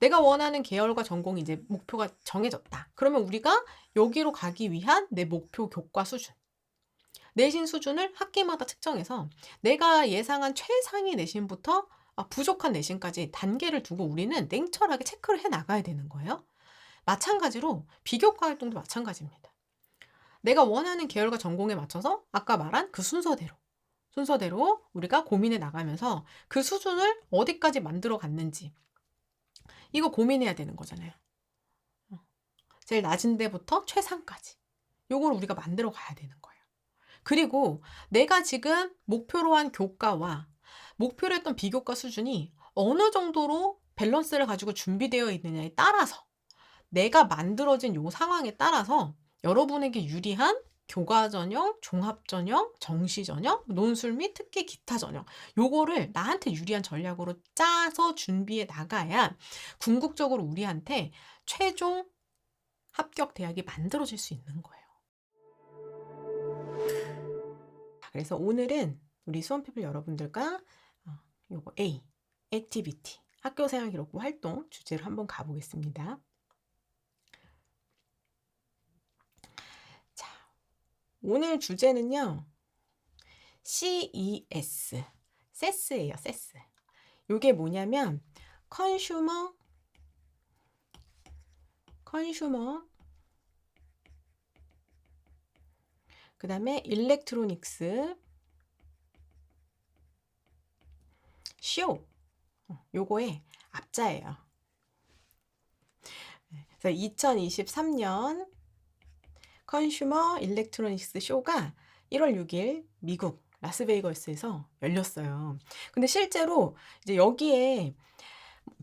내가 원하는 계열과 전공이 이제 목표가 정해졌다. 그러면 우리가 여기로 가기 위한 내 목표 교과 수준, 내신 수준을 학기마다 측정해서 내가 예상한 최상위 내신부터 부족한 내신까지 단계를 두고 우리는 냉철하게 체크를 해 나가야 되는 거예요. 마찬가지로 비교과 활동도 마찬가지입니다. 내가 원하는 계열과 전공에 맞춰서 아까 말한 그 순서대로 우리가 고민해 나가면서 그 수준을 어디까지 만들어 갔는지 이거 고민해야 되는 거잖아요. 제일 낮은 데부터 최상까지. 요걸 우리가 만들어 가야 되는 거예요. 그리고 내가 지금 목표로 한 교과와 목표로 했던 비교과 수준이 어느 정도로 밸런스를 가지고 준비되어 있느냐에 따라서 내가 만들어진 요 상황에 따라서 여러분에게 유리한 교과 전형, 종합 전형, 정시 전형, 논술 및 특기 기타 전형 요거를 나한테 유리한 전략으로 짜서 준비해 나가야 궁극적으로 우리한테 최종 합격 대학이 만들어질 수 있는 거예요. 그래서 오늘은 우리 수험피플 여러분들과 요거 A, 액티비티, 학교생활 기록부 활동 주제로 한번 가보겠습니다. 자, 오늘 주제는요. CES, CES예요, CES. 요게 뭐냐면 컨슈머, 그 다음에 일렉트로닉스, 쇼, 요거의 앞자예요. 그래서 2023년 컨슈머 일렉트로닉스 쇼가 1월 6일 미국 라스베이거스에서 열렸어요. 근데 실제로 이제 여기에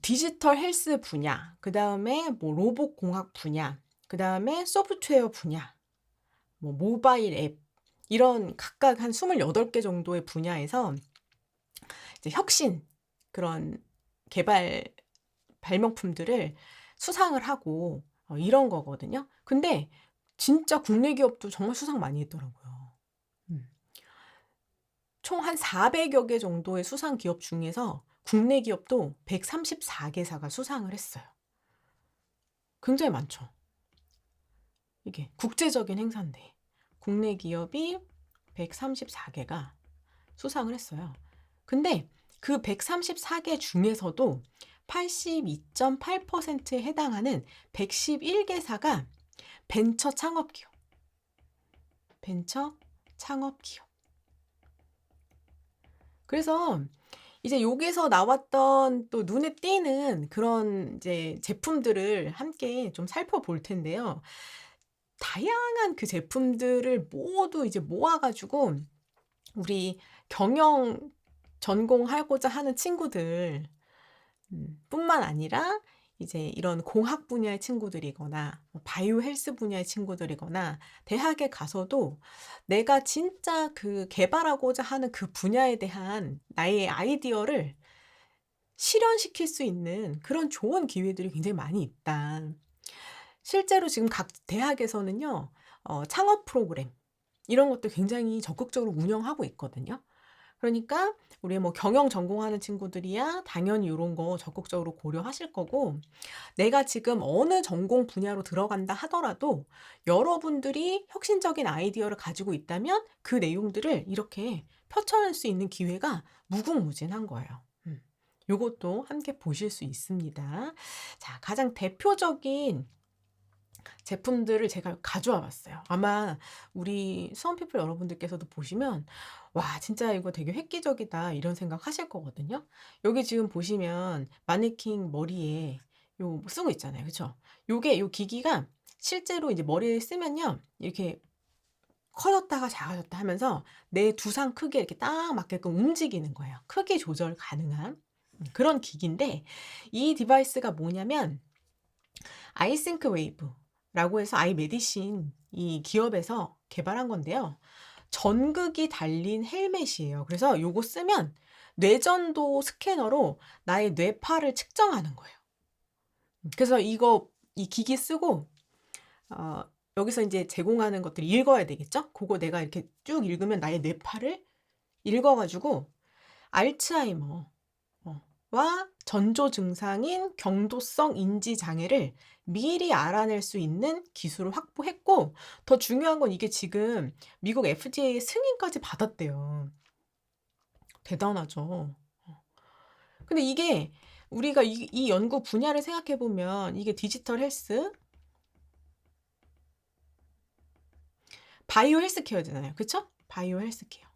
디지털 헬스 분야, 그 다음에 뭐 로봇 공학 분야, 그 다음에 소프트웨어 분야, 뭐 모바일 앱, 이런 각각 한 28개 정도의 분야에서 이제 혁신, 그런 개발 발명품들을 수상을 하고 이런 거거든요. 근데 진짜 국내 기업도 정말 수상 많이 했더라고요. 총 한 400여 개 정도의 수상 기업 중에서 국내 기업도 134개사가 수상을 했어요. 굉장히 많죠. 이게 국제적인 행사인데 국내 기업이 134개가 수상을 했어요. 근데 그 134개 중에서도 82.8%에 해당하는 111개사가 벤처 창업 기업. 그래서 이제 여기서 나왔던 또 눈에 띄는 그런 이제 제품들을 함께 좀 살펴볼 텐데요. 다양한 그 제품들을 모두 이제 모아 가지고 우리 경영 전공하고자 하는 친구들 뿐만 아니라 이제 이런 공학 분야의 친구들이거나 바이오 헬스 분야의 친구들이거나 대학에 가서도 내가 진짜 그 개발하고자 하는 그 분야에 대한 나의 아이디어를 실현시킬 수 있는 그런 좋은 기회들이 굉장히 많이 있다. 실제로 지금 각 대학에서는요. 창업 프로그램 이런 것도 굉장히 적극적으로 운영하고 있거든요. 그러니까 우리 뭐 경영 전공하는 친구들이야 당연히 요런 거 적극적으로 고려하실 거고, 내가 지금 어느 전공 분야로 들어간다 하더라도 여러분들이 혁신적인 아이디어를 가지고 있다면 그 내용들을 이렇게 펼쳐낼 수 있는 기회가 무궁무진한 거예요. 요것도 함께 보실 수 있습니다. 자, 가장 대표적인 제품들을 제가 가져와 봤어요. 아마 우리 수험피플 여러분들께서도 보시면 '와 진짜 이거 되게 획기적이다.' 이런 생각 하실 거거든요. 여기 지금 보시면 마네킹 머리에 요 쓰고 있잖아요. 그쵸? 요게 요 기기가 실제로 이제 머리에 쓰면요. 이렇게 커졌다가 작아졌다 하면서 내 두상 크기에 이렇게 딱 맞게끔 움직이는 거예요. 크기 조절 가능한 그런 기기인데, 이 디바이스가 뭐냐면 아이싱크 웨이브라고 해서 아이메디신 이 기업에서 개발한 건데요. 전극이 달린 헬멧이에요. 그래서 요거 쓰면 뇌전도 스캐너로 나의 뇌파를 측정하는 거예요. 그래서 이 기기 쓰고 어 여기서 인제 제공하는 것들 읽어야 되겠죠? 고거 내가 이렇게 쭉 읽으면 나의 뇌파를 읽어 가지고 알츠하이머, 전조 증상인 경도성 인지 장애를 미리 알아낼 수 있는 기술을 확보했고, 더 중요한 건 이게 지금 미국 FDA 승인까지 받았대요. 대단하죠. 근데 이게 우리가 이 연구 분야를 생각해 보면 이게 디지털 헬스, 바이오 헬스케어잖아요. 그쵸? 바이오 헬스케어.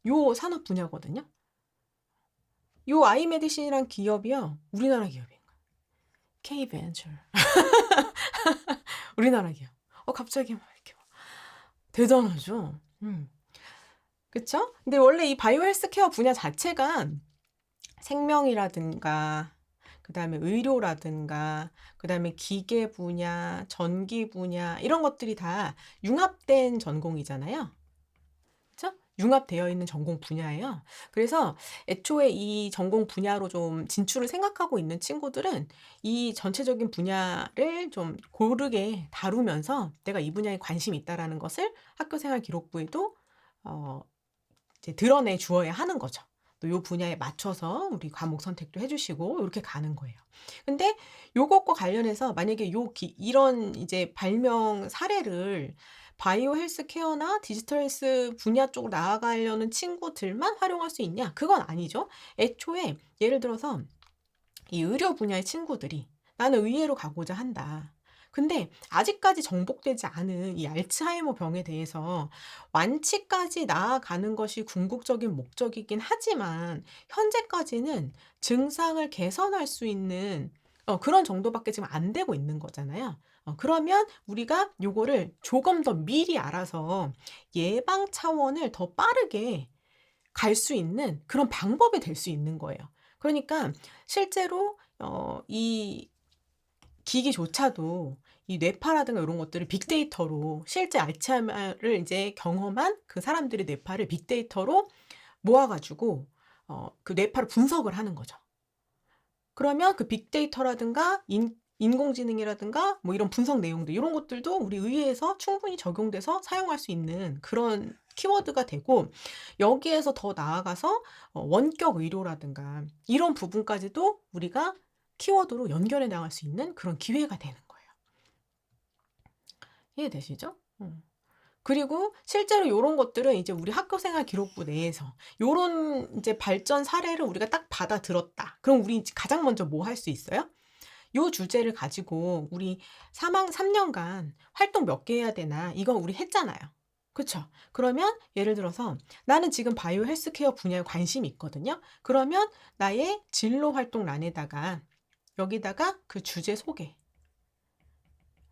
요 산업 분야거든요. 요 아이메디신이란 기업이요, 우리나라 기업이에요. K벤처. 우리나라 기업. 갑자기 막 이렇게 대단하죠. 그쵸? 근데 원래 이 바이오 헬스케어 분야 자체가 생명이라든가, 그다음에 의료라든가, 그다음에 기계 분야, 전기 분야, 이런 것들이 다 융합된 전공이잖아요. 그쵸? 융합되어 있는 전공 분야예요. 그래서 애초에 이 전공 분야로 좀 진출을 생각하고 있는 친구들은 이 전체적인 분야를 좀 고르게 다루면서 내가 이 분야에 관심이 있다라는 것을 학교 생활 기록부에도 어 이제 드러내 주어야 하는 거죠. 또 요 분야에 맞춰서 우리 과목 선택도 해 주시고 요렇게 가는 거예요. 근데 요것과 관련해서 만약에 이런 이제 발명 사례를 바이오 헬스케어나 디지털 헬스 분야 쪽으로 나아가려는 친구들만 활용할 수 있냐? 그건 아니죠. 애초에 예를 들어서 이 의료 분야의 친구들이 '나는 의예로 가고자 한다.' 근데 아직까지 정복되지 않은 이 알츠하이머 병에 대해서 완치까지 나아가는 것이 궁극적인 목적이긴 하지만 현재까지는 증상을 개선할 수 있는 그런 정도밖에 지금 안 되고 있는 거잖아요. 그러면 우리가 요거를 조금 더 미리 알아서 예방 차원을 더 빠르게 갈 수 있는 그런 방법이 될 수 있는 거예요. 그러니까 실제로 이 기기조차도 이 뇌파라든가 요런 것들을 빅데이터로 실제 알츠하이머를 이제 경험한 그 사람들의 뇌파를 빅데이터로 모아 가지고 그 뇌파를 분석을 하는 거죠. 그러면 그 빅데이터라든가 인공지능이라든가 뭐 이런 분석 내용들, 요런 것들도 우리 의회에서 충분히 적용돼서 사용할 수 있는 그런 키워드가 되고, 여기에서 더 나아가서 원격 의료라든가 이런 부분까지도 우리가 키워드로 연결해 나갈 수 있는 그런 기회가 되는 거예요. 이해되시죠? 그리고 실제로 요런 것들은 이제 우리 학교 생활 기록부 내에서 요런 이제 발전 사례를 우리가 딱 받아들었다. 그럼 우리 이제 가장 먼저 뭐 할 수 있어요? 요 주제를 가지고 우리 3년간 활동 몇 개 해야 되나, 이거 우리 했잖아요. 그쵸? 그러면 예를 들어서 나는 지금 바이오 헬스케어 분야에 관심이 있거든요. 그러면 나의 진로 활동란에다가 여기다가 그 주제 소개,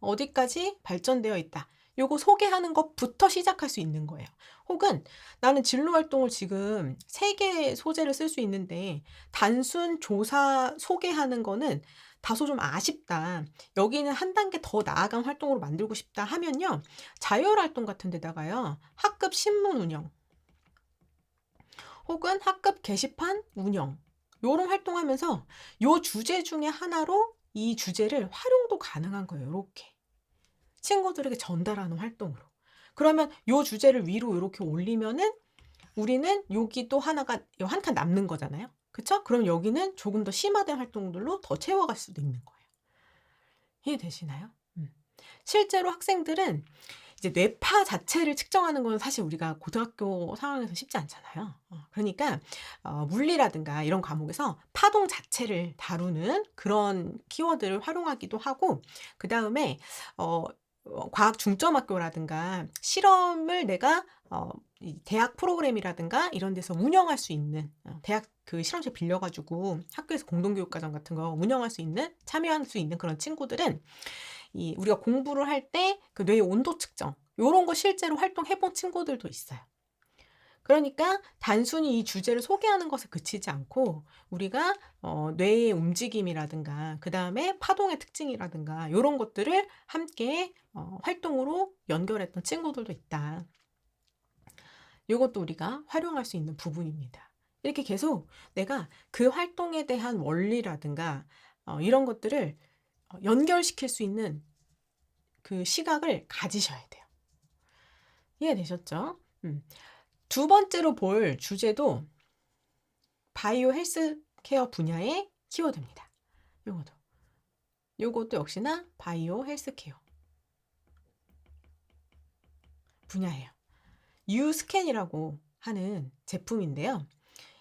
어디까지 발전되어 있다, 요거 소개하는 것부터 시작할 수 있는 거예요. 혹은 나는 진로 활동을 지금 3개 소재를 쓸 수 있는데 단순 조사 소개하는 거는 다소 좀 아쉽다, 여기는 한 단계 더 나아간 활동으로 만들고 싶다 하면요, 자율활동 같은 데다가요 학급 신문 운영 혹은 학급 게시판 운영, 요런 활동하면서 요 주제 중에 하나로 이 주제를 활용도 가능한 거예요. 요렇게 친구들에게 전달하는 활동으로. 그러면 요 주제를 위로 요렇게 올리면은 우리는 여기 또 하나가 한 칸 남는 거잖아요. 그쵸? 그럼 여기는 조금 더 심화된 활동들로 더 채워갈 수도 있는 거예요. 이해되시나요? 실제로 학생들은 이제 뇌파 자체를 측정하는 건 사실 우리가 고등학교 상황에서 쉽지 않잖아요. 그러니까 물리라든가 이런 과목에서 파동 자체를 다루는 그런 키워드를 활용하기도 하고, 그다음에 어 과학 중점 학교라든가 실험을 내가 이 대학 프로그램이라든가 이런 데서 운영할 수 있는, 대학 그 실험실 빌려 가지고 학교에서 공동교육 과정 같은 거 운영할 수 있는, 참여할 수 있는 그런 친구들은 이 우리가 공부를 할 때 그 뇌의 온도 측정 요런 거 실제로 활동해 본 친구들도 있어요. 그러니까 단순히 이 주제를 소개하는 것에 그치지 않고 우리가 뇌의 움직임이라든가 그다음에 파동의 특징이라든가 요런 것들을 함께 활동으로 연결했던 친구들도 있다. 요것도 우리가 활용할 수 있는 부분입니다. 이렇게 계속 내가 그 활동에 대한 원리라든가 이런 것들을 연결시킬 수 있는 그 시각을 가지셔야 돼요. 이해되셨죠? 두 번째로 볼 주제도 바이오 헬스케어 분야의 키워드입니다. 요것도 역시나 바이오 헬스케어 분야예요. 유스캔이라고 하는 제품인데요.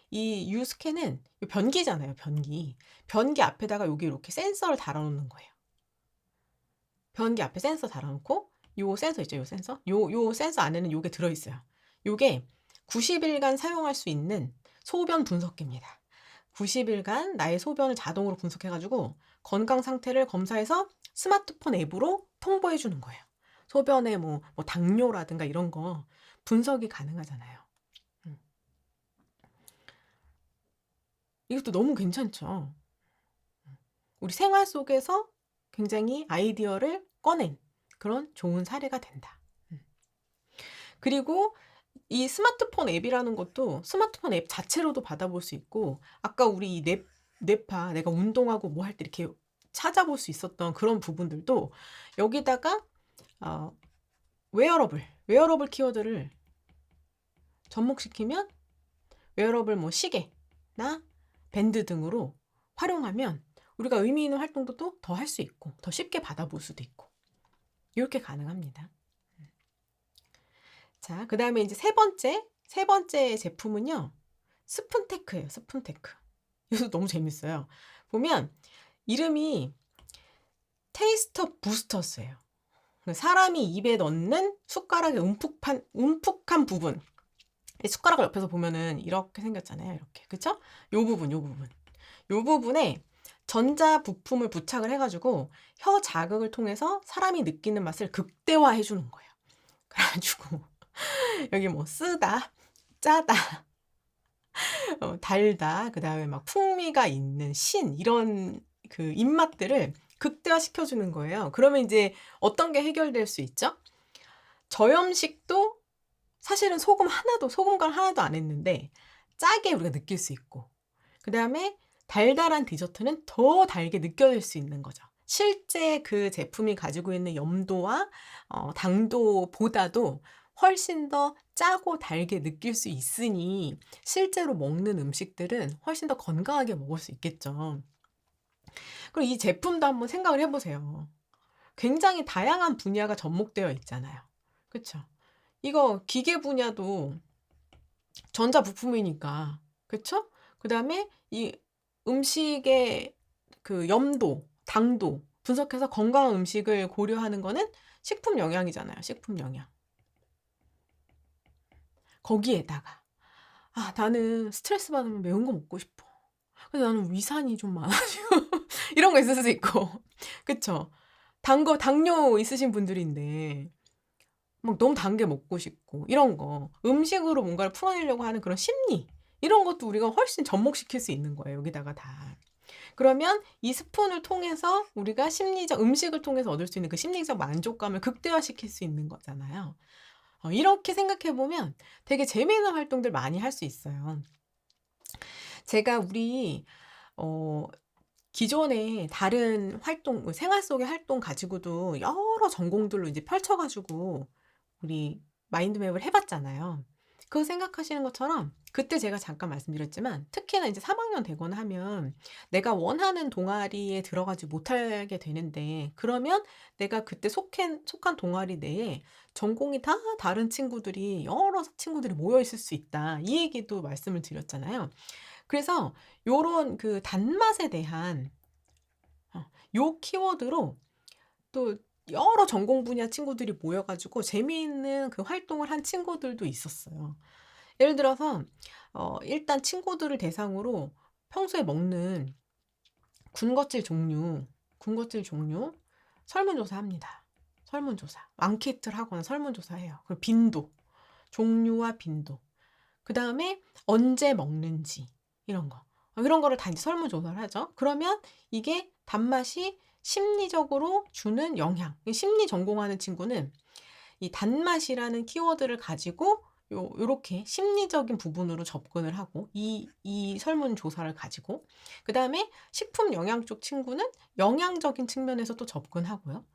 이 유스캔은 변기잖아요, 변기. 변기 앞에다가 여기 이렇게 센서를 달아놓는 거예요. 변기 앞에 센서 달아놓고 요 센서 있죠, 요 센서? 요 센서 안에는 요게 들어있어요. 요게 90일간 사용할 수 있는 소변 분석기입니다. 90일간 나의 소변을 자동으로 분석해가지고 건강 상태를 검사해서 스마트폰 앱으로 통보해 주는 거예요. 소변에 뭐 당뇨라든가 이런 거 분석이 가능하잖아요. 이것도 너무 괜찮죠. 우리 생활 속에서 굉장히 아이디어를 꺼낸 그런 좋은 사례가 된다. 그리고 이 스마트폰 앱이라는 것도 스마트폰 앱 자체로도 받아볼 수 있고, 아까 우리 이 뇌파 내가 운동하고 뭐 할 때 이렇게 찾아볼 수 있었던 그런 부분들도 여기다가 웨어러블 키워드를 접목시키면 웨어러블 뭐 시계나 밴드 등으로 활용하면 우리가 의미 있는 활동도 또 더 할 수 있고 더 쉽게 받아볼 수도 있고 이렇게 가능합니다. 자, 그 다음에 이제 세 번째 제품은요. 스푼테크예요. 스푼테크. 이것도 너무 재밌어요. 보면 이름이 테이스터 부스터스예요. 사람이 입에 넣는 숟가락의 움푹한 부분. 숟가락을 옆에서 보면은 이렇게 생겼잖아요. 이렇게. 그쵸? 요 부분에 전자 부품을 부착을 해가지고 혀 자극을 통해서 사람이 느끼는 맛을 극대화해 주는 거예요. 그래가지고 여기 뭐 쓰다, 짜다, 달다, 그 다음에 막 풍미가 있는 이런 그 입맛들을 극대화시켜 주는 거예요. 그러면 이제 어떤 게 해결될 수 있죠? 저염식도 사실은 소금간 하나도 안 했는데 짜게 우리가 느낄 수 있고, 그 다음에 달달한 디저트는 더 달게 느껴질 수 있는 거죠. 실제 그 제품이 가지고 있는 염도와 당도보다도 훨씬 더 짜고 달게 느낄 수 있으니 실제로 먹는 음식들은 훨씬 더 건강하게 먹을 수 있겠죠. 그리고 이 제품도 한번 생각을 해보세요. 굉장히 다양한 분야가 접목되어 있잖아요. 그쵸? 이거 기계 분야도 전자부품이니까, 그쵸? 그 다음에 이 음식의 그 염도, 당도 분석해서 건강한 음식을 고려하는 거는 식품 영양이잖아요. 식품 영양. 거기에다가 나는 스트레스 받으면 매운 거 먹고 싶어. 근데 나는 위산이 좀 많아지고 이런 거 있을 수도 있고. 그쵸? 당뇨 있으신 분들인데 막 너무 단 게 먹고 싶고 이런 거. 음식으로 뭔가를 풀어내려고 하는 그런 심리. 이런 것도 우리가 훨씬 접목시킬 수 있는 거예요. 여기다가 다. 그러면 이 스푼을 통해서 우리가 음식을 통해서 얻을 수 있는 그 심리적 만족감을 극대화시킬 수 있는 거잖아요. 이렇게 생각해 보면 되게 재미있는 활동들 많이 할 수 있어요. 제가 우리 기존에 다른 활동, 생활 속의 활동 가지고도 여러 전공들로 이제 펼쳐가지고 우리 마인드맵을 해봤잖아요. 그거 생각하시는 것처럼 그때 제가 잠깐 말씀드렸지만 특히나 이제 3학년 되거나 하면 내가 원하는 동아리에 들어가지 못하게 되는데, 그러면 내가 그때 속한 동아리 내에 전공이 다 다른 친구들이 여러 친구들이 모여 있을 수 있다. 이 얘기도 말씀을 드렸잖아요. 그래서 요런 그 단맛에 대한 요 키워드로 또 여러 전공 분야 친구들이 모여가지고 재미있는 그 활동을 한 친구들도 있었어요. 예를 들어서 일단 친구들을 대상으로 평소에 먹는 군것질 종류 설문조사합니다. 설문조사. 앙케이트를 하거나 설문조사해요. 그리고 종류와 빈도. 그 다음에 언제 먹는지 이런 거를 다 이제 설문조사를 하죠. 그러면 이게 단맛이 심리적으로 주는 영향. 심리 전공하는 친구는 이 단맛이라는 키워드를 가지고 요렇게 심리적인 부분으로 접근을 하고 이 설문조사를 가지고, 그 다음에 식품 영양 쪽 친구는 영양적인 측면에서 또 접근하고요.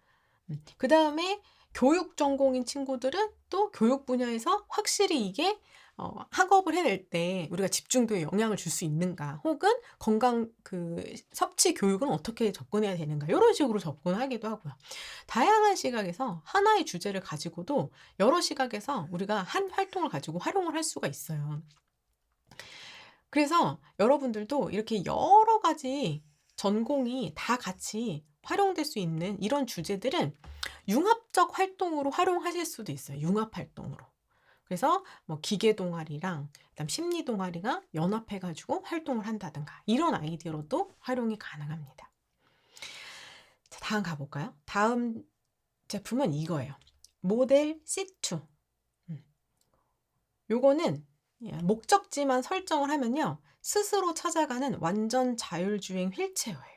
그 다음에 교육 전공인 친구들은 또 교육 분야에서 확실히 이게 학업을 해낼 때 우리가 집중도에 영향을 줄 수 있는가? 혹은 건강 섭취 교육은 어떻게 접근해야 되는가? 요런 식으로 접근하기도 하고요. 다양한 시각에서 하나의 주제를 가지고도 여러 시각에서 우리가 한 활동을 가지고 활용을 할 수가 있어요. 그래서 여러분들도 이렇게 여러 가지 전공이 다 같이 활용될 수 있는 이런 주제들은 융합적 활동으로 활용하실 수도 있어요. 융합 활동으로. 그래서 뭐 기계 동아리랑 그다음 심리 동아리가 연합해 가지고 활동을 한다든가 이런 아이디어로도 활용이 가능합니다. 자, 다음 가 볼까요? 다음 제품은 이거예요. 모델 C2. 요거는 목적지만 설정을 하면요. 스스로 찾아가는 완전 자율주행 휠체어예요.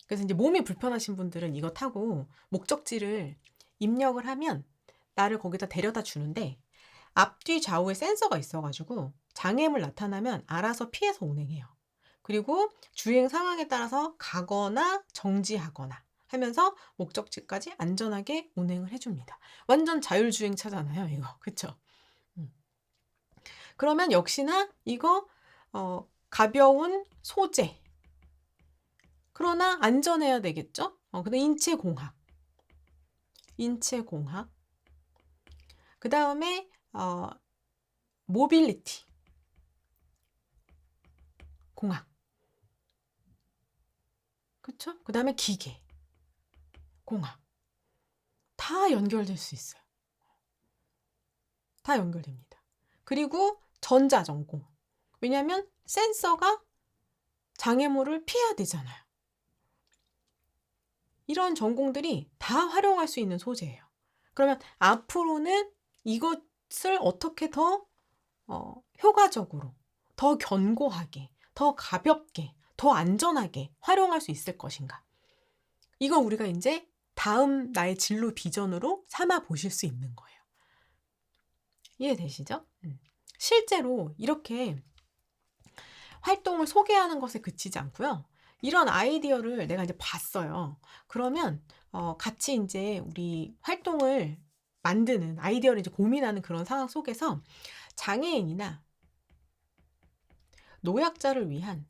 그래서 이제 몸이 불편하신 분들은 이거 타고 목적지를 입력을 하면 나를 거기다 데려다 주는데 앞뒤 좌우에 센서가 있어 가지고 장애물 나타나면 알아서 피해서 운행해요. 그리고 주행 상황에 따라서 가거나 정지하거나 하면서 목적지까지 안전하게 운행을 해 줍니다. 완전 자율주행차잖아요, 이거. 그쵸? 음. 그러면 역시나 이거 가벼운 소재. 그러나 안전해야 되겠죠? 근데 인체공학. 인체공학. 그다음에 모빌리티. 공학. 그쵸? 그다음에 기계. 공학. 다 연결될 수 있어요. 다 연결됩니다. 그리고 전자전공. 왜냐하면 센서가 장애물을 피해야 되잖아요. 이런 전공들이 다 활용할 수 있는 소재예요. 그러면 앞으로는 이것을 어떻게 더 효과적으로, 더 견고하게, 더 가볍게, 더 안전하게 활용할 수 있을 것인가? 이거 우리가 이제 다음 나의 진로 비전으로 삼아 보실 수 있는 거예요. 이해되시죠? 실제로 이렇게 활동을 소개하는 것에 그치지 않고요. 이런 아이디어를 내가 이제 봤어요. 그러면 같이 이제 우리 활동을 만드는 아이디어를 이제 고민하는 그런 상황 속에서 장애인이나 노약자를 위한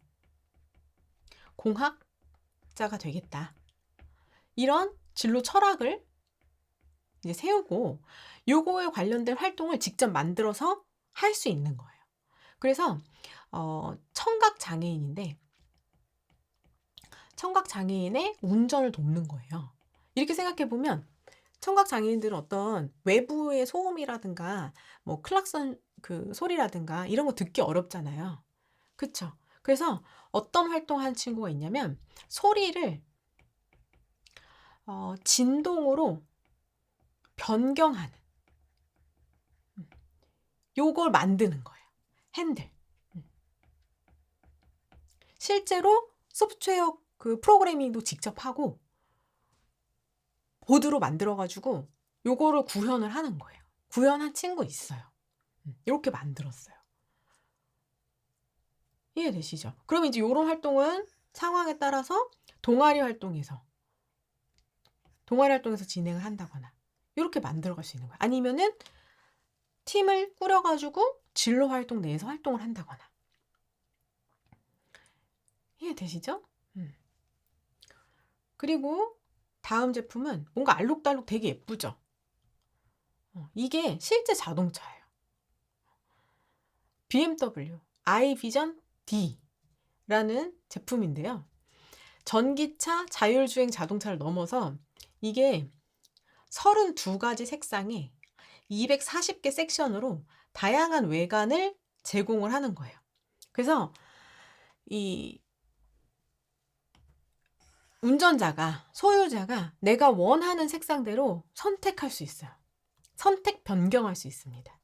공학자가 되겠다. 이런 진로 철학을 이제 세우고 요거에 관련된 활동을 직접 만들어서 할 수 있는 거예요. 그래서 청각 장애인인데 청각 장애인의 운전을 돕는 거예요. 이렇게 생각해 보면 청각 장애인들은 어떤 외부의 소음이라든가 뭐 클락son 소리라든가 이런 거 듣기 어렵잖아요. 그쵸? 그래서 어떤 활동한 친구가 있냐면 소리를 진동으로 변경하는 요걸 만드는 거예요. 핸들. 실제로 소프트웨어 프로그래밍도 직접 하고 보드로 만들어 가지고 요거를 구현을 하는 거예요. 구현한 친구 있어요. 요렇게 만들었어요. 이해되시죠? 그러면 이제 요런 활동은 상황에 따라서 동아리 활동에서 진행을 한다거나 요렇게 만들어 갈 수 있는 거예요. 아니면은 팀을 꾸려 가지고 진로 활동 내에서 활동을 한다거나. 이해되시죠? 그리고 다음 제품은 뭔가 알록달록 되게 예쁘죠? 이게 실제 자동차예요. BMW iVision D라는 제품인데요. 전기차 자율주행 자동차를 넘어서 이게 32가지 색상에 240개 섹션으로 다양한 외관을 제공을 하는 거예요. 그래서 이 소유자가 내가 원하는 색상대로 선택할 수 있어요. 선택 변경할 수 있습니다.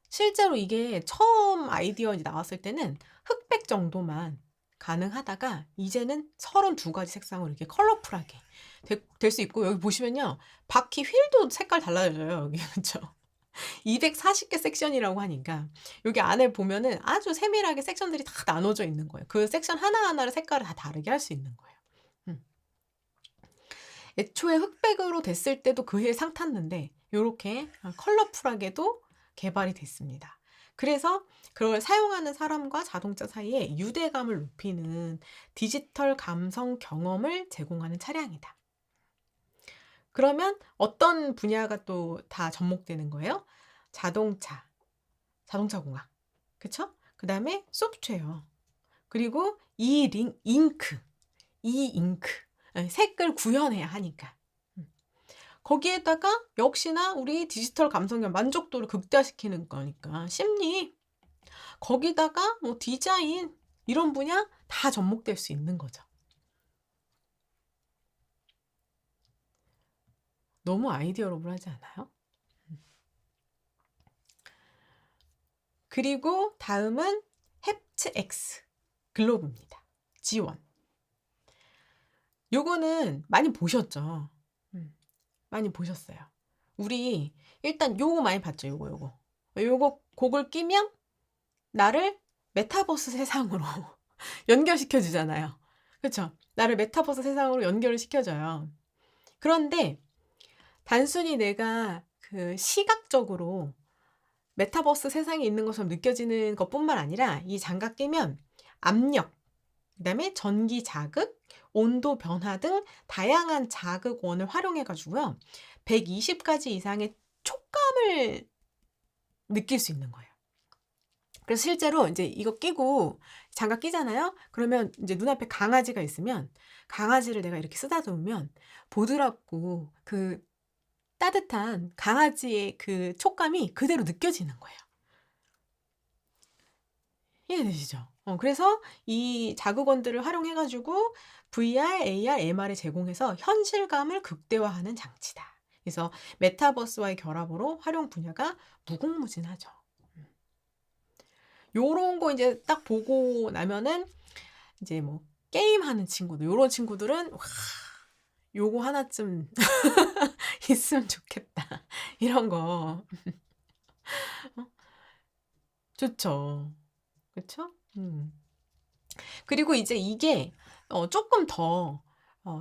실제로 이게 처음 아이디어 나왔을 때는 흑백 정도만 가능하다가 이제는 32가지 색상으로 이렇게 컬러풀하게 될 수 있고 여기 보시면요. 바퀴 휠도 색깔 달라져요. 여기 그렇죠? 240개 섹션이라고 하니까 여기 안에 보면은 아주 세밀하게 섹션들이 다 나눠져 있는 거예요. 그 섹션 하나하나를 색깔을 다 다르게 할 수 있는 거예요. 애초에 흑백으로 됐을 때도 그해 상 탔는데 요렇게 컬러풀하게도 개발이 됐습니다. 그래서 그걸 사용하는 사람과 자동차 사이에 유대감을 높이는 디지털 감성 경험을 제공하는 차량이다. 그러면 어떤 분야가 또 다 접목되는 거예요? 자동차, 자동차 공학. 그쵸? 그다음에 소프트웨어. 그리고 잉크, 잉크. 색을 구현해야 하니까. 거기에다가 역시나 우리 디지털 감성의 만족도를 극대화시키는 거니까 심리, 거기다가 뭐 디자인 이런 분야 다 접목될 수 있는 거죠. 너무 아이디어로블 하지 않아요? 그리고 다음은 햅츠 X 글로브입니다. G1. 요거는 많이 보셨죠? 많이 보셨어요. 우리 일단 요거 많이 봤죠. 요거 곡을 끼면 나를 메타버스 세상으로 연결시켜 주잖아요. 그쵸? 나를 메타버스 세상으로 연결을 시켜줘요. 그런데 단순히 내가 그 시각적으로 메타버스 세상에 있는 것처럼 느껴지는 것뿐만 아니라 이 장갑 끼면 압력, 그다음에 전기 자극, 온도 변화 등 다양한 자극원을 활용해 가지고요. 120가지 이상의 촉감을 느낄 수 있는 거예요. 그래서 실제로 이제 이거 끼고 장갑 끼잖아요. 그러면 이제 눈앞에 강아지가 있으면 강아지를 내가 이렇게 쓰다듬으면 보드랍고 그 따뜻한 강아지의 그 촉감이 그대로 느껴지는 거예요. 이해되시죠? 그래서 이 자극원들을 활용해 가지고 VR, AR, MR을 제공해서 현실감을 극대화하는 장치다. 그래서 메타버스와의 결합으로 활용 분야가 무궁무진하죠. 요런 거 이제 딱 보고 나면은 이제 뭐 게임하는 친구들, 요런 친구들은 와, 요거 하나쯤 있으면 좋겠다. 이런 거. 좋죠. 그쵸? 그리고 이제 이게 조금 더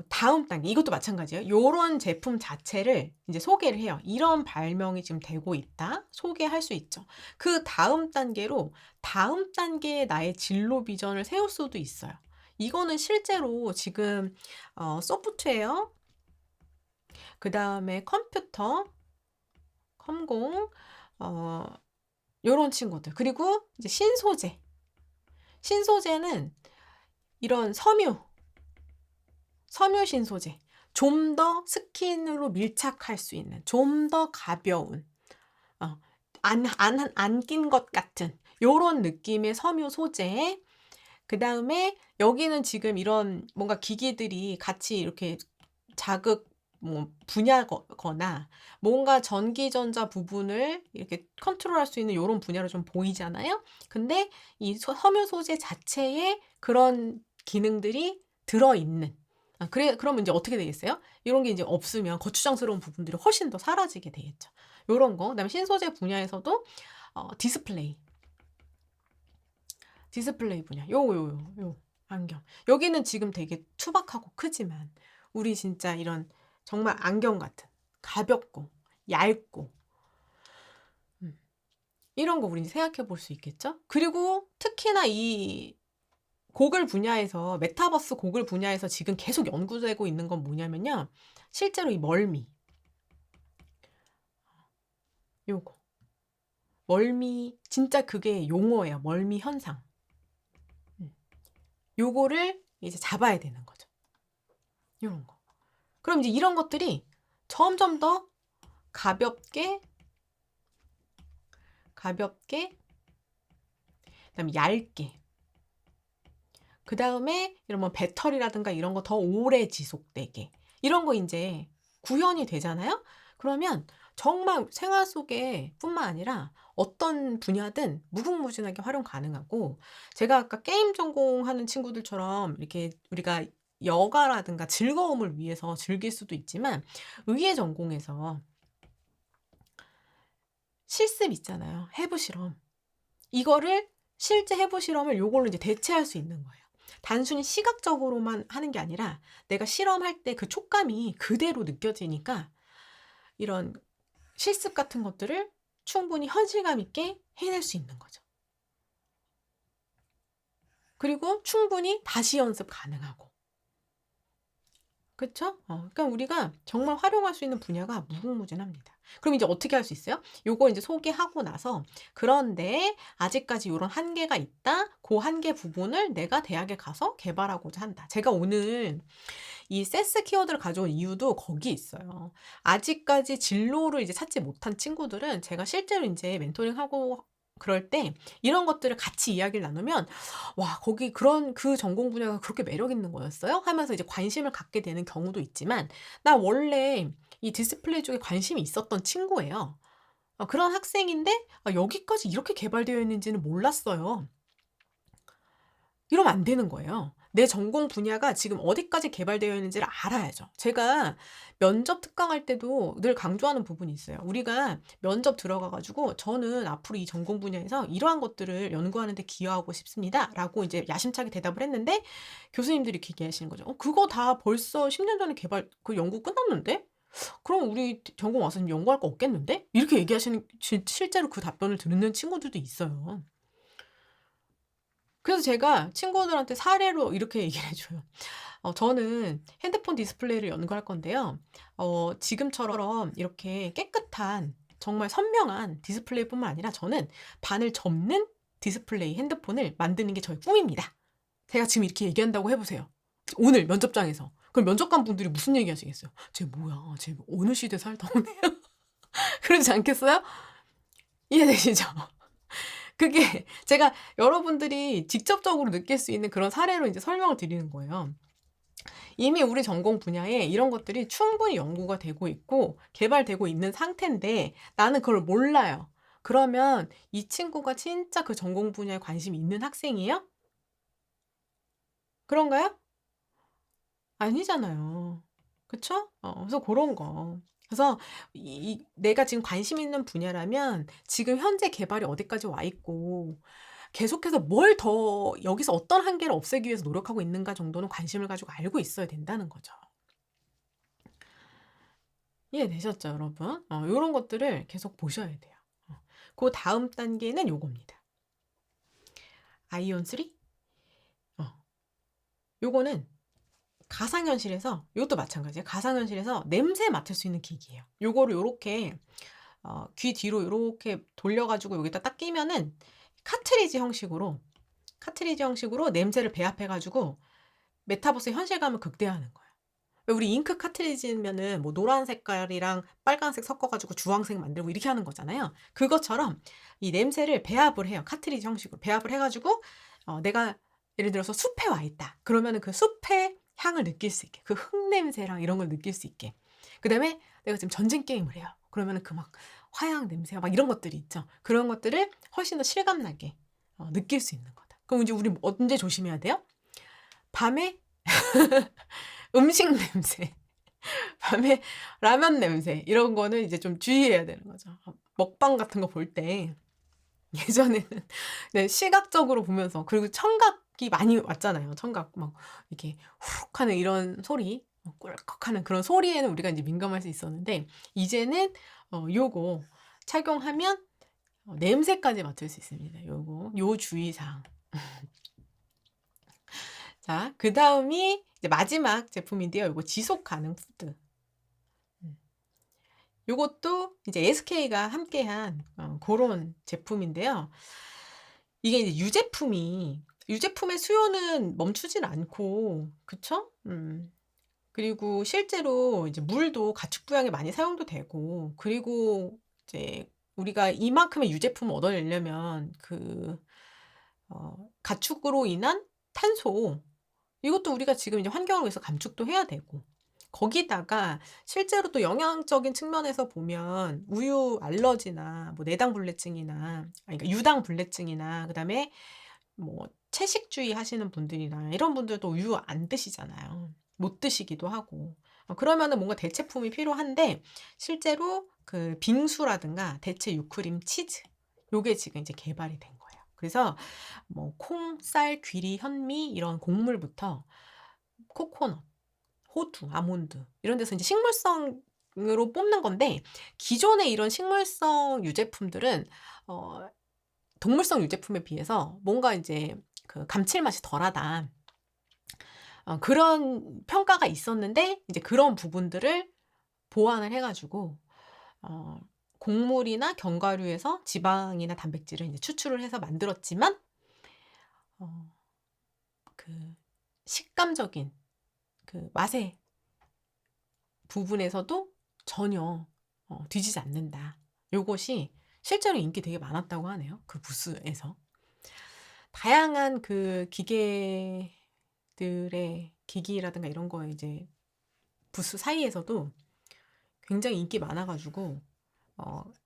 다음 단계, 이것도 마찬가지예요. 요런 제품 자체를 이제 소개를 해요. 이런 발명이 지금 되고 있다. 소개할 수 있죠. 그 다음 단계로 다음 단계의 나의 진로 비전을 세울 수도 있어요. 이거는 실제로 지금 소프트웨어, 그다음에 컴퓨터, 컴공, 요런 친구들. 그리고 이제 신소재. 신소재는 이런 섬유 신소재. 좀 더 스킨으로 밀착할 수 있는, 좀 더 가벼운, 안 낀 것 같은 요런 느낌의 섬유 소재. 그다음에 여기는 지금 이런 뭔가 기기들이 같이 이렇게 자극 뭐 분야거나 뭔가 전기전자 부분을 이렇게 컨트롤할 수 있는 요런 분야로 좀 보이잖아요. 근데 이 섬유 소재 자체에 그런 기능들이 들어있는, 그러면 이제 어떻게 되겠어요? 이런 게 이제 없으면 거추장스러운 부분들이 훨씬 더 사라지게 되겠죠. 요런 거. 그다음에 신소재 분야에서도 디스플레이 분야. 요 안경. 여기는 지금 되게 투박하고 크지만 우리 진짜 이런 정말 안경 같은 가볍고 얇고 이런 거 우리 생각해 볼 수 있겠죠? 그리고 특히나 이 고글 분야에서, 메타버스 고글 분야에서 지금 계속 연구되고 있는 건 뭐냐면요. 실제로 이 멀미. 요거. 멀미, 진짜 그게 용어예요. 멀미 현상. 요거를 이제 잡아야 되는 거죠. 요런 거. 그럼 이제 이런 것들이 점점 더 가볍게, 그다음에 얇게, 그다음에 이런 뭐 배터리라든가 이런 거 더 오래 지속되게, 이런 거 이제 구현이 되잖아요. 그러면 정말 생활 속에 뿐만 아니라 어떤 분야든 무궁무진하게 활용 가능하고, 제가 아까 게임 전공하는 친구들처럼 이렇게 우리가 여가라든가 즐거움을 위해서 즐길 수도 있지만 의예 전공에서 실습 있잖아요. 해부 실험. 이거를 실제 해부 실험을 요걸로 이제 대체할 수 있는 거예요. 단순히 시각적으로만 하는 게 아니라 내가 실험할 때 그 촉감이 그대로 느껴지니까 이런 실습 같은 것들을 충분히 현실감 있게 해낼 수 있는 거죠. 그리고 충분히 다시 연습 가능하고. 그쵸? 그러니까 우리가 정말 활용할 수 있는 분야가 무궁무진합니다. 그럼 이제 어떻게 할 수 있어요? 요거 인제 소개하고 나서 그런데 아직까지 요런 한계가 있다. 고 한계 부분을 내가 대학에 가서 개발하고자 한다. 제가 오늘 이 세스 키워드를 가져온 이유도 거기에 있어요. 아직까지 진로를 이제 찾지 못한 친구들은 제가 실제로 인제 멘토링하고 그럴 때 이런 것들을 같이 이야기를 나누면 "와 거기 그런 그 전공 분야가 그렇게 매력 있는 거였어요?" 하면서 이제 관심을 갖게 되는 경우도 있지만 나 원래 이 디스플레이 쪽에 관심이 있었던 친구예요. 그런 학생인데 여기까지 이렇게 개발되어 있는지는 몰랐어요. 이러면 안 되는 거예요. 내 전공 분야가 지금 어디까지 개발되어 있는지를 알아야죠. 제가 면접 특강할 때도 늘 강조하는 부분이 있어요. 우리가 면접 들어가 가지고 "저는 앞으로 이 전공 분야에서 이러한 것들을 연구하는 데 기여하고 싶습니다."라고 이제 야심차게 대답을 했는데 교수님들이 이렇게 얘기하시는 거죠. 그거 다 벌써 10년 전에 개발 그 연구 끝났는데? 그럼 우리 전공 와서 지금 연구할 거 없겠는데?" 이렇게 얘기하시는 실제로 그 답변을 듣는 친구들도 있어요. 그래서 제가 친구들한테 사례로 이렇게 얘기를 해 줘요. 저는 핸드폰 디스플레이를 연구할 건데요. 지금처럼 이렇게 깨끗한 정말 선명한 디스플레이뿐만 아니라 저는 반을 접는 디스플레이 핸드폰을 만드는 게 저의 꿈입니다. 제가 지금 이렇게 얘기한다고 해 보세요. 오늘 면접장에서. 그럼 면접관 분들이 무슨 얘기하시겠어요? "쟤 뭐야? 쟤 어느 시대에 살다 온 애야?" 그러지 않겠어요? 이해되시죠? 그게 제가 여러분들이 직접적으로 느낄 수 있는 그런 사례로 인제 설명을 드리는 거예요. 이미 우리 전공 분야에 이런 것들이 충분히 연구가 되고 있고 개발되고 있는 상태인데 나는 그걸 몰라요. 그러면 이 친구가 진짜 그 전공 분야에 관심이 있는 학생이에요? 그런가요? 아니잖아요. 그쵸? 그래서 고런 거. 그래서 내가 지금 관심 있는 분야라면 지금 현재 개발이 어디까지 와 있고 계속해서 뭘 더 여기서 어떤 한계를 없애기 위해서 노력하고 있는가 정도는 관심을 가지고 알고 있어야 된다는 거죠. 이해되셨죠, 여러분? 요런 것들을 계속 보셔야 돼요. 그다음 단계는 요겁니다. 아이온 3? 어 요거는 가상현실에서 요것도 마찬가지예요. 가상현실에서 냄새 맡을 수 있는 기기예요. 요거를 요렇게 귀 뒤로 요렇게 돌려 가지고 여기다 딱 끼면은 카트리지 형식으로 냄새를 배합해 가지고 메타버스 현실감을 극대화하는 거예요. 왜 우리 잉크 카트리지면은 뭐 노란 색깔이랑 빨간색 섞어 가지고 주황색 만들고 이렇게 하는 거잖아요. 그것처럼 이 냄새를 배합을 해요. 카트리지 형식으로 배합을 해 가지고 내가 예를 들어서 숲에 와 있다. 그러면은 그 숲의 향을 느낄 수 있게 그 흙냄새랑 이런 걸 느낄 수 있게. 그다음에 내가 지금 전쟁 게임을 해요. 그러면은 그 막 화약 냄새 막 이런 것들이 있죠. 그런 것들을 훨씬 더 실감 나게 느낄 수 있는 거다. 그럼 이제 우리 언제 조심해야 돼요? 밤에 음식 냄새, 밤에 라면 냄새 이런 거는 이제 좀 주의해야 되는 거죠. 먹방 같은 거 볼 때 예전에는 네 시각적으로 보면서 그리고 청각이 많이 왔잖아요. 청각 막 이렇게 후룩 하는 이런 소리 꿀꺽하는 그런 소리에는 우리가 인제 민감할 수 있었는데 이제는 요거 착용하면 냄새까지 맡을 수 있습니다. 요거 요 주의사항. 자 그다음이 이제 마지막 제품인데요. 요거 지속 가능 푸드. 음. 요것도 이제 SK가 함께한 고런 제품인데요. 이게 이제 유제품의 수요는 멈추진 않고 그쵸? 그리고 실제로 이제 물도 가축 부양에 많이 사용도 되고 그리고 이제 우리가 이만큼의 유제품을 얻어내려면 가축으로 인한 탄소 이것도 우리가 지금 이제 환경을 위해서 감축도 해야 되고 거기다가 실제로 또 영양적인 측면에서 보면 우유 알러지나 뭐 내당 불내증이나 아니 그러니까 유당 불내증이나 그다음에 뭐 채식주의 하시는 분들이나 이런 분들도 우유 안 드시잖아요. 못 드시기도 하고. 그러면은 뭔가 대체품이 필요한데 실제로 그 빙수라든가 대체 유크림, 치즈 요게 지금 이제 개발이 된 거예요. 그래서 뭐 콩, 쌀, 귀리, 현미 이런 곡물부터 코코넛, 호두, 아몬드 이런 데서 인제 식물성 으로 뽑는 건데 기존의 이런 식물성 유제품들은 어 동물성 유제품에 비해서 뭔가 인제 그 감칠맛이 덜하다. 그런 평가가 있었는데 이제 그런 부분들을 보완을 해 가지고 어 곡물이나 견과류에서 지방이나 단백질을 이제 추출을 해서 만들었지만 어 그 식감적인 그 맛의 부분에서도 전혀 뒤지지 않는다. 요것이 실제로 인기 되게 많았다고 하네요, 그 부스에서. 다양한 그 기계들의 기기라든가 이런 거에 이제 부스 사이에서도 굉장히 인기 많아 가지고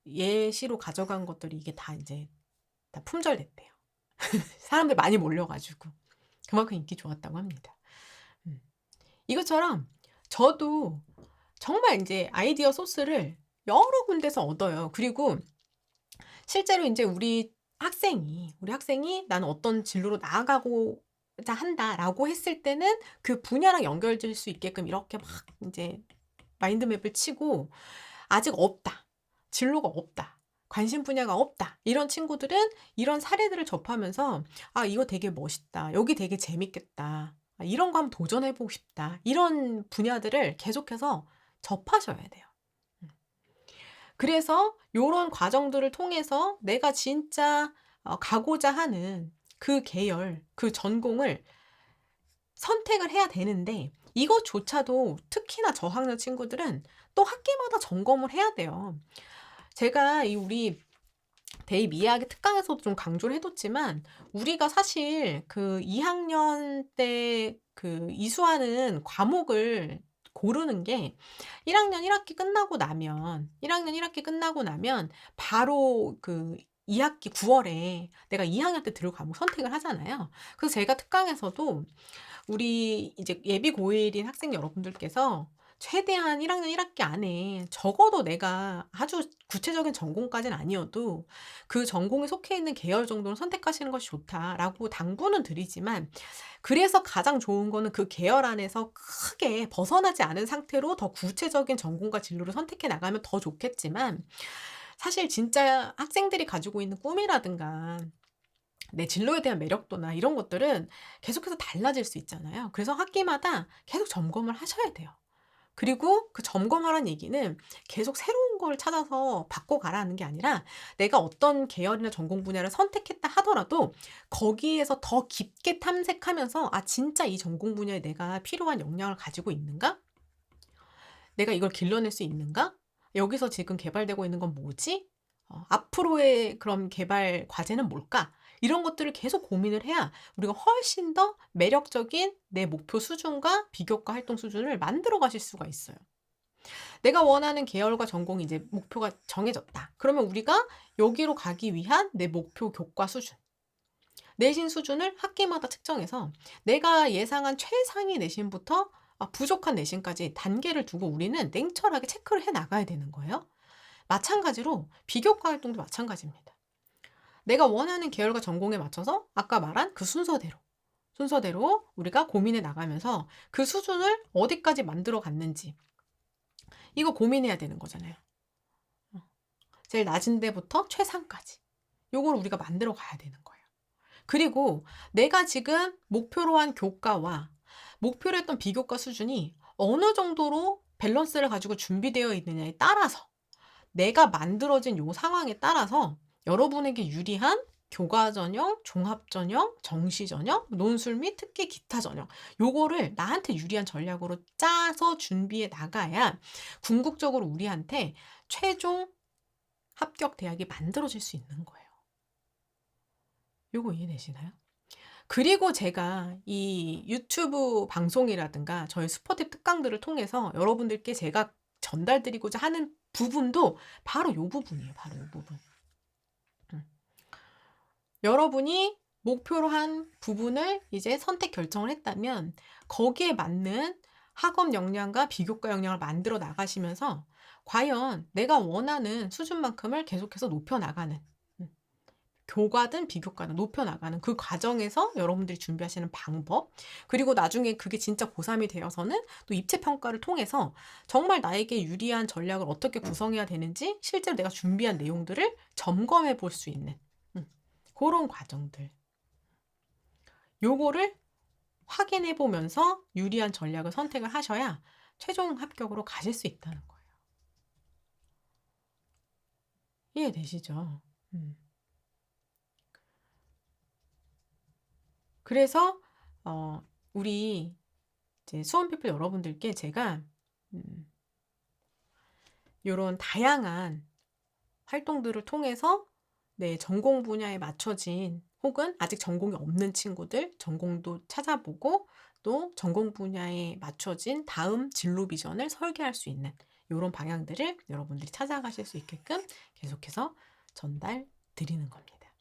예시로 가져간 것들이 이게 다 인제 다 품절됐대요. 사람들 많이 몰려 가지고. 그만큼 인기 좋았다고 합니다. 음. 이것처럼 저도 정말 인제 아이디어 소스를 여러 군데서 얻어요. 그리고 실제로 인제 우리 학생이 "나는 어떤 진로로 나아가고자 한다."라고 했을 때는 그 분야랑 연결될 수 있게끔 이렇게 막 인제 마인드맵을 치고 아직 없다. 진로가 없다. 관심 분야가 없다. 이런 친구들은 이런 사례들을 접하면서 '아 이거 되게 멋있다. 여기 되게 재밌겠다. 아 이런 거 한번 도전해 보고 싶다.' 이런 분야들을 계속해서 접하셔야 돼요. 음. 그래서 요런 과정들을 통해서 내가 진짜 가고자 하는 그 계열, 그 전공을 선택을 해야 되는데 이것조차도 특히나 저학년 친구들은 또 학기마다 점검을 해야 돼요. 제가 이 우리 대입 이해하기 특강에서도 좀 강조를 해 뒀지만 우리가 사실 그 2 학년 때 그 이수하는 과목을 고르는 게 1 학년 1 학기 끝나고 나면 1 학년 1 학기 끝나고 나면 바로 그 2 학기 9 월에 내가 2 학년 때 들을 과목 선택을 하잖아요. 그래서 제가 특강에서도 우리 이제 예비 고1인 학생 여러분들께서 최대한 1 학년 1 학기 안에 적어도 내가 아주 구체적인 전공까지는 아니어도 "그 전공에 속해 있는 계열 정도는 선택하시는 것이 좋다."라고 당부는 드리지만 그래서 가장 좋은 거는 그 계열 안에서 크게 벗어나지 않은 상태로 더 구체적인 전공과 진로를 선택해 나가면 더 좋겠지만 사실 진짜 학생들이 가지고 있는 꿈이라든가 내 진로에 대한 매력도나 이런 것들은 계속해서 달라질 수 있잖아요. 그래서 학기마다 계속 점검을 하셔야 돼요. 그리고 그 점검하라는 얘기는 계속 새로운 걸 찾아서 바꿔가라는 게 아니라 내가 어떤 계열이나 전공 분야를 선택했다 하더라도 거기에서 더 깊게 탐색하면서 '아 진짜 이 전공 분야에 내가 필요한 역량을 가지고 있는가? 내가 이걸 길러낼 수 있는가? 여기서 지금 개발되고 있는 건 뭐지? 앞으로의 그런 개발 과제는 뭘까?' 이런 것들을 계속 고민을 해야 우리가 훨씬 더 매력적인 내 목표 수준과 비교과 활동 수준을 만들어 가실 수가 있어요. 내가 원하는 계열과 전공이 이제 목표가 정해졌다. 그러면 우리가 여기로 가기 위한 내 목표 교과 수준, 내신 수준을 학기마다 측정해서 내가 예상한 최상위 내신부터 부족한 내신까지 단계를 두고 우리는 냉철하게 체크를 해 나가야 되는 거예요. 마찬가지로 비교과 활동도 마찬가지입니다. 내가 원하는 계열과 전공에 맞춰서 아까 말한 그 순서대로 우리가 고민해 나가면서 그 수준을 어디까지 만들어 갔는지 이거 고민해야 되는 거잖아요. 어. 제일 낮은 데부터 최상까지. 요걸 우리가 만들어 가야 되는 거예요. 그리고 내가 지금 목표로 한 교과와 목표로 했던 비교과 수준이 어느 정도로 밸런스를 가지고 준비되어 있느냐에 따라서 내가 만들어진 요 상황에 따라서 여러분에게 유리한 교과 전형, 종합 전형, 정시 전형, 논술 및 특기 기타 전형 요거를 나한테 유리한 전략으로 짜서 준비해 나가야 궁극적으로 우리한테 최종 합격 대학이 만들어질 수 있는 거예요. 요거 이해되시나요? 그리고 제가 이 유튜브 방송이라든가 저희 스포팁 특강들을 통해서 여러분들께 제가 전달드리고자 하는 부분도 바로 요 부분이에요. 바로 요 부분. 음. 여러분이 목표로 한 부분을 이제 선택 결정을 했다면 거기에 맞는 학업 역량과 비교과 역량을 만들어 나가시면서 과연 내가 원하는 수준만큼을 계속해서 높여 나가는 음. 교과든 비교과든 높여 나가는 그 과정에서 여러분들이 준비하시는 방법, 그리고 나중에 그게 진짜 고3이 되어서는 또 입체 평가를 통해서 정말 나에게 유리한 전략을 어떻게 구성해야 되는지 실제로 내가 준비한 내용들을 점검해 볼 수 있는 그런 과정들. 요거를 확인해 보면서 유리한 전략을 선택을 하셔야 최종 합격으로 가실 수 있다는 거예요. 이해되시죠? 그래서 우리 이제 수험피플 여러분들께 제가 요런 다양한 활동들을 통해서 내 전공 분야에 맞춰진, 혹은 아직 전공이 없는 친구들 전공도 찾아보고 또 전공 분야에 맞춰진 다음 진로 비전을 설계할 수 있는 요런 방향들을 여러분들이 찾아가실 수 있게끔 계속해서 전달 드리는 겁니다.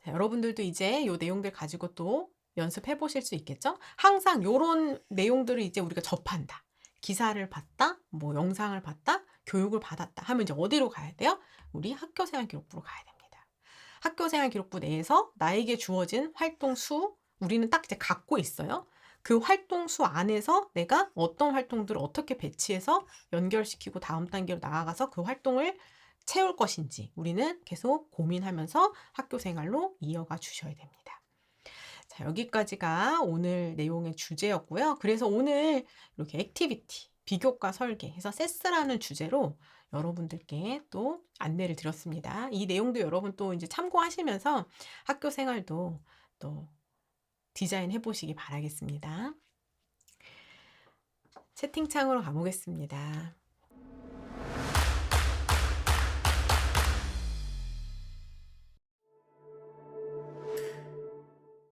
자, 여러분들도 이제 요 내용들 가지고 또 연습해 보실 수 있겠죠? 항상 요런 내용들을 이제 우리가 접한다. 기사를 봤다, 뭐 영상을 봤다, 교육을 받았다 하면 이제 어디로 가야 돼요? 우리 학교생활기록부로 가야 됩니다. 학교생활기록부 내에서 나에게 주어진 활동 수, 우리는 딱 이제 갖고 있어요. 그 활동 수 안에서 내가 어떤 활동들을 어떻게 배치해서 연결시키고 다음 단계로 나아가서 그 활동을 채울 것인지 우리는 계속 고민하면서 학교 생활로 이어가 주셔야 됩니다. 자, 여기까지가 오늘 내용의 주제였고요. 그래서 오늘 이렇게 액티비티, 비교과 설계해서 세스라는 주제로 여러분들께 또 안내를 드렸습니다. 이 내용도 여러분 또 이제 참고하시면서 학교 생활도 또 디자인해 보시기 바라겠습니다. 채팅창으로 가보겠습니다.